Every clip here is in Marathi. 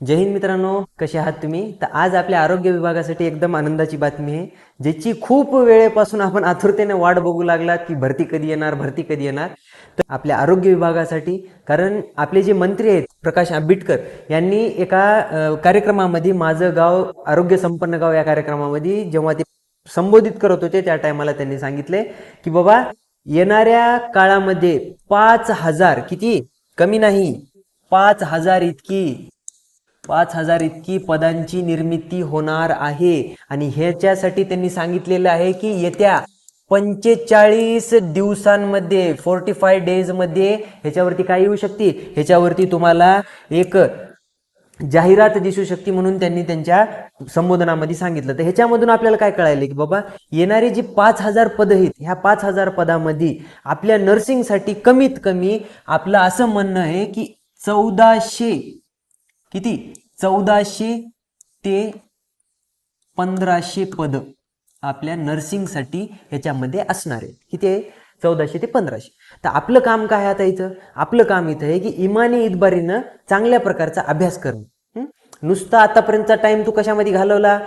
जय हिंद मित्रांनो, कसे आहात तुम्ही? तर आज आपल्या आरोग्य विभागासाठी एकदम आनंदाची बातमी आहे, ज्याची खूप वेळेपासून आपण आतुरतेने वाट बघू लागलात की भरती कधी येणार, भरती कधी येणार. तर आपल्या आरोग्य विभागासाठी, कारण आपले जे मंत्री आहेत प्रकाश आंबेडकर यांनी एका कार्यक्रमामध्ये माझं गाव आरोग्य संपन्न गाव या कार्यक्रमामध्ये जेव्हा ते संबोधित करत होते त्या टायमाला त्यांनी सांगितले की बाबा येणाऱ्या काळामध्ये 5,000, किती कमी नाही, 5,000 इतकी पदांची निर्मिती होणार आहे. आणि ह्याच्यासाठी त्यांनी सांगितलेलं आहे की येत्या 45 दिवसांमध्ये 45 डेज मध्ये ह्याच्यावरती काय येऊ शकते, ह्याच्यावरती तुम्हाला एक जाहिरात दिसू शकते, म्हणून त्यांनी त्यांच्या संबोधनामध्ये सांगितलं. तर ह्याच्यामधून आपल्याला काय कळायलं की बाबा येणारी जी 5,000 पद आहेत, ह्या 5,000 पदामध्ये आपल्या नर्सिंगसाठी कमीत कमी आपलं असं म्हणणं आहे की 1400 ते 1,500 पद आपल्या नर्सिंगसाठी ह्याच्यामध्ये असणार आहे. किती आहे? 1400 ते 1,500. तर आपलं काम काय आता इथं? आपलं काम इथं आहे की इमानी इतबारीनं चांगल्या प्रकारचा अभ्यास करणं. नुसता आतापर्यंतचा टाइम तू कशामध्ये घालवला?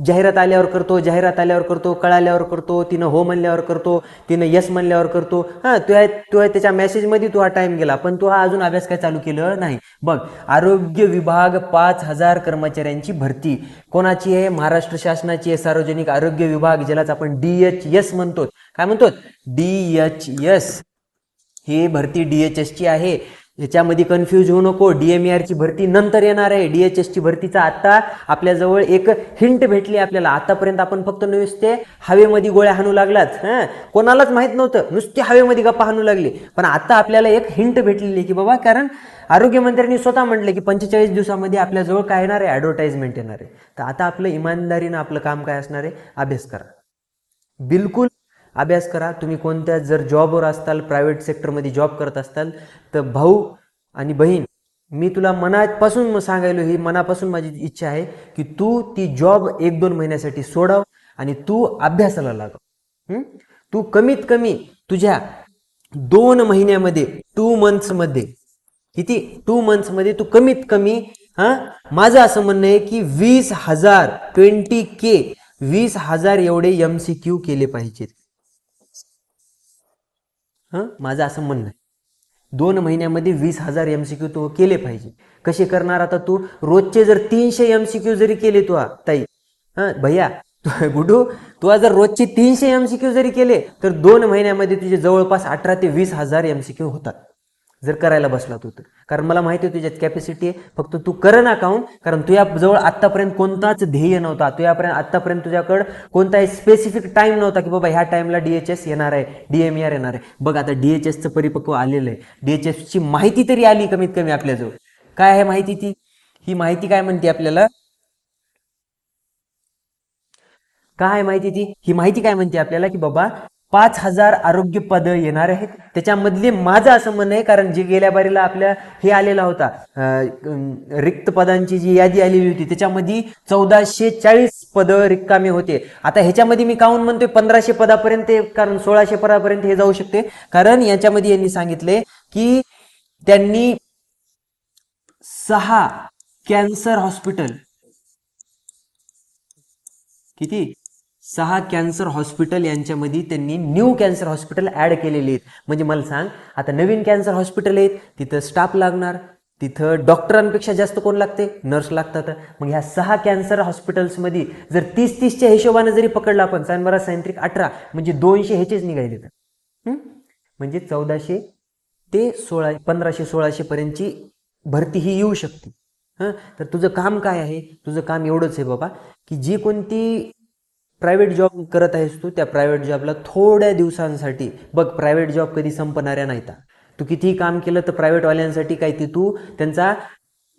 जाहिरात आल्यावर करतो, कळाल्यावर करतो, तिनं हो म्हणल्यावर करतो, तिनं यस म्हणल्यावर करतो. तू त्याच्या मेसेजमध्ये तू हा टाइम गेला, पण तू हा अजून अभ्यास काय चालू केलं नाही. बघ, आरोग्य विभाग 5,000 कर्मचाऱ्यांची भरती कोणाची आहे? महाराष्ट्र शासनाची आहे. सार्वजनिक आरोग्य विभाग, ज्यालाच आपण DHS म्हणतो. काय म्हणतो? DHS. ही भरती DHS ची आहे. ह्याच्यामध्ये कन्फ्यूज होऊ नको. DMER ची भरती नंतर येणार आहे. DHS ची भरतीचा आता आपल्याजवळ एक हिंट भेटली आपल्याला. आतापर्यंत आपण फक्त नुसते हवेमध्ये गोळ्या हाणू लागलात, कोणालाच माहित नव्हतं, नुसते हवेमध्ये गप्पा हाणू लागले. पण आता आपल्याला एक हिंट भेटलेली की बाबा, कारण आरोग्यमंत्र्यांनी स्वतः म्हटले की 45 दिवसामध्ये आपल्याजवळ काय येणार आहे? ॲडव्हर्टाइजमेंट येणार आहे. तर आता आपलं इमानदारीनं आपलं काम काय असणार आहे? अभ्यास करा, बिलकुल अभ्यास करा. तुम्ही कोणत्या जर जॉबवर असताल, प्रायव्हेट सेक्टरमध्ये जॉब करत असताल, तर भाऊ आणि बहीण, मी तुला मनापासून सांगायलो, ही मनापासून माझी इच्छा आहे की तू ती जॉब 1-2 महिन्यासाठी सोडाव आणि तू अभ्यासाला लागाव. तू कमीत कमी तुझ्या 2 महिन्यामध्ये, 2 मंथ्समध्ये, किती 2 मंथ्समध्ये तू कमीत कमी, माझं असं म्हणणं आहे की 20,000 20K 20,000 एवढे MCQ केले पाहिजेत. माझं असं म्हणणं आहे. 2 महिन्यामध्ये 20,000 MCQ तू केले पाहिजे. कसे करणार? आता तू रोजचे जर 300 MCQ जरी केले तू ताई, भैया गुडू, तू जर रोजचे 300 MCQ जरी केले तर 2 महिन्यामध्ये तुझे जवळपास 18,000 ते 20,000 MCQ होतात, जर करायला बसला तू तर. कारण मला माहिती आहे तुझ्यात कॅपॅसिटी आहे, फक्त तू कर ना काऊन, कारण तुझ्याजवळ आत्तापर्यंत कोणताच ध्येय नव्हता. आत्तापर्यंत तुझ्याकडं कोणताही स्पेसिफिक टाइम नव्हता की बाबा ह्या टाइमला DHS येणार आहे, DMER येणार आहे. बघ, आता DHSचं परिपक्व आलेलं आहे. DHSची माहिती तरी आली कमीत कमी आपल्याजवळ. काय आहे माहिती? ही माहिती काय म्हणते आपल्याला? काय माहिती ही माहिती काय म्हणते आपल्याला की बाबा 5,000 आरोग्य पद येणार आहेत. त्याच्यामधले माझं असं म्हणणं आहे, कारण जे गेल्या बारीला आपल्या हे आलेला होता, रिक्त पदांची जी यादी आलेली होती, त्याच्यामध्ये 1,440 पद रिकामे होते. आता ह्याच्यामध्ये मी काऊन म्हणतोय 1,500 पदापर्यंत, कारण 1,600 पदापर्यंत हे जाऊ शकते. कारण याच्यामध्ये यांनी सांगितले की त्यांनी 6 कॅन्सर हॉस्पिटल, किती 6 कॅन्सर हॉस्पिटल यांच्यामध्ये त्यांनी न्यू कॅन्सर हॉस्पिटल ऍड केलेले आहेत. म्हणजे मला सांग, आता नवीन कॅन्सर हॉस्पिटल आहेत, तिथं स्टाफ लागणार, तिथं डॉक्टरांपेक्षा जास्त कोण लागते? नर्स लागतात. मग ह्या 6 कॅन्सर हॉस्पिटल्समध्ये जर 30-30च्या हिशोबाने जरी पकडलं आपण, 18 म्हणजे 200 ह्याचेच निघाले तर, म्हणजे 1,400 ते 1,500-1,600 पर्यंतची भरती ही येऊ शकते. तर तुझं काम काय आहे? तुझं काम एवढंच आहे बाबा की जी कोणती प्रायव्हेट जॉब करत आहेस तू, त्या प्रायव्हेट जॉबला थोड्या दिवसांसाठी, बघ प्रायव्हेट जॉब कधी संपणाऱ्या नाहीत. तू कितीही काम केलं तर प्रायव्हेटवाल्यांसाठी काय ते तू त्यांचा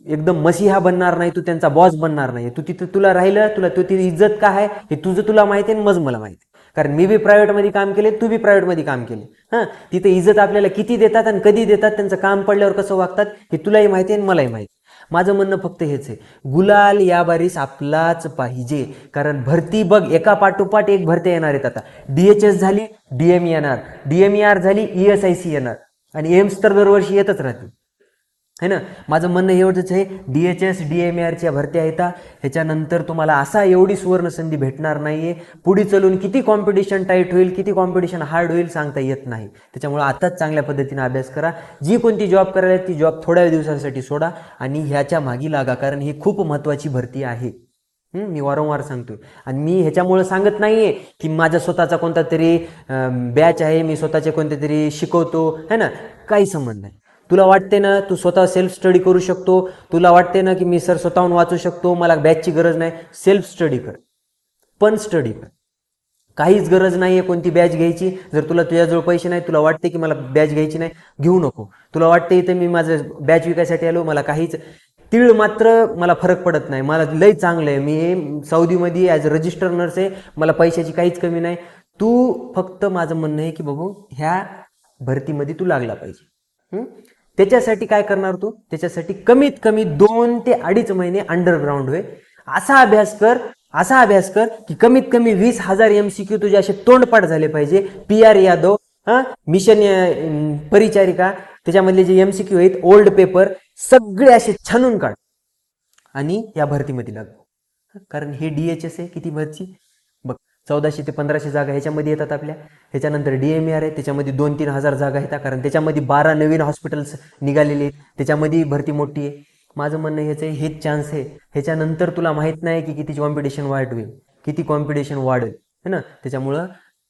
एकदम मसीहा बनणार नाही, तू त्यांचा बॉस बनणार नाही. तू तिथं तुला राहिलं, तुला तिथे इज्जत काय आहे हे तुझं तुला माहिती आहे, मज मला माहिती, कारण मी बी प्रायव्हेटमध्ये काम केले, तू बी प्रायव्हेटमध्ये काम केले. तिथे इज्जत आपल्याला किती देतात आणि कधी देतात, त्यांचं काम पडल्यावर कसं वागतात हे तुलाही माहिती आहे आणि मलाही माहिती. माझं म्हणणं फक्त हेच आहे, गुलाल या बारीस आपलाच पाहिजे. कारण भरती बघ, एका पाठोपाठ एक भरती येणार आहेत. आता DHS झाली, DME येणार, DMER झाली, ESIC येणार. आणि एम्स तर दरवर्षी येतच राहते है ना. माझं म्हणणं एवढंच आहे, DHS DMARच्या भरत्या येतात, ह्याच्यानंतर तुम्हाला असा एवढी सुवर्ण संधी भेटणार नाहीये. पुढे चलून किती कॉम्पिटिशन टाईट होईल, किती कॉम्पिटिशन हार्ड होईल सांगता येत नाही. त्याच्यामुळे आताच चांगल्या पद्धतीने अभ्यास करा. जी कोणती जॉब करायला ती जॉब थोड्या दिवसांसाठी सोडा आणि ह्याच्या मागी लागा, कारण ही खूप महत्त्वाची भरती आहे. मी वारंवार सांगतो. आणि मी ह्याच्यामुळे सांगत नाहीये की माझा स्वतःचा कोणता तरी बॅच आहे, मी स्वतःचे कोणते तरी शिकवतो है ना, काही संबंध नाही. तुला वाटते ना तू स्वतः सेल्फ स्टडी करू शकतो, तुला वाटते ना की मी सर स्वतःहून वाचू शकतो, मला बॅचची गरज नाही, सेल्फ स्टडी कर, पण स्टडी कर. काहीच गरज नाही आहे कोणती बॅच घ्यायची. जर तुला तुझ्याजवळ पैसे नाही, तुला वाटते की मला बॅच घ्यायची नाही, घेऊ नको. तुला वाटते इथं मी माझं बॅच विकायसाठी आलो, मला काहीच तीळ मात्र मला फरक पडत नाही, मला लय चांगलं आहे, मी सौदीमध्ये ॲज अ रजिस्टर नर्स आहे, मला पैशाची काहीच कमी नाही. तू फक्त माझं म्हणणं आहे की बाबू ह्या भरतीमध्ये तू लागला पाहिजे. त्याच्यासाठी काय करणार तू, त्याच्यासाठी कमीत कमी 2 ते 2.5 महिने अंडरग्राऊंड होय, असा अभ्यास कर की कमीत कमी 20,000 MCQ तुझे असे तोंडपाठ झाले पाहिजे. PR यादव मिशन परिचारिका त्याच्यामधले जे MCQ आहेत ओल्ड पेपर सगळे असे छानून काढ आणि या भरतीमध्ये लाग. कारण हे DHS आहे, किती भरती बघ, 1400 ते 1500 जागा ह्याच्यामध्ये येतात आपल्या. ह्याच्यानंतर DMAR आहे, त्याच्यामध्ये 2-3 हजार जागा येतात, कारण त्याच्यामध्ये 12 नवीन हॉस्पिटल्स निघालेले आहेत, त्याच्यामध्ये भरती मोठी आहे. माझं म्हणणं ह्याचं आहे, हेच चान्स आहे. ह्याच्यानंतर तुला माहीत नाही की किती कॉम्पिटिशन वाढवेल, किती कॉम्पिटिशन वाढेल है ना. त्याच्यामुळं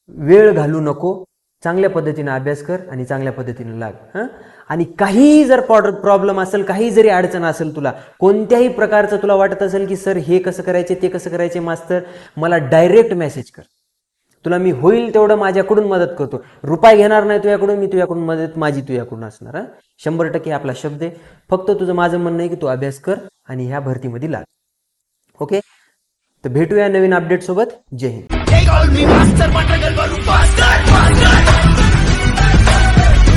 वेळ घालू नको, चांगल्या पद्धतीने अभ्यास कर आणि चांगल्या पद्धतीने लाग. आणि काही जर प्रॉब्लेम असेल, काही जरी अडचण असेल, तुला कोणत्याही प्रकारचं तुला वाटत असेल की सर हे कसं करायचे ते कसं करायचे मास्तर, मला डायरेक्ट मेसेज कर. तुला मी होईल तेवढं माझ्याकडून मदत करतो. रुपये घेणार नाही तुझ्याकडून, मी तुझ्याकडून मदत माझी तुझ्याकडून असणार. 100% आपला शब्द आहे. फक्त तुझं माझं म्हणणं आहे की तू अभ्यास कर आणि ह्या भरतीमध्ये लाग. ओके, तर भेटूया नवीन अपडेट सोबत. जय हिंद.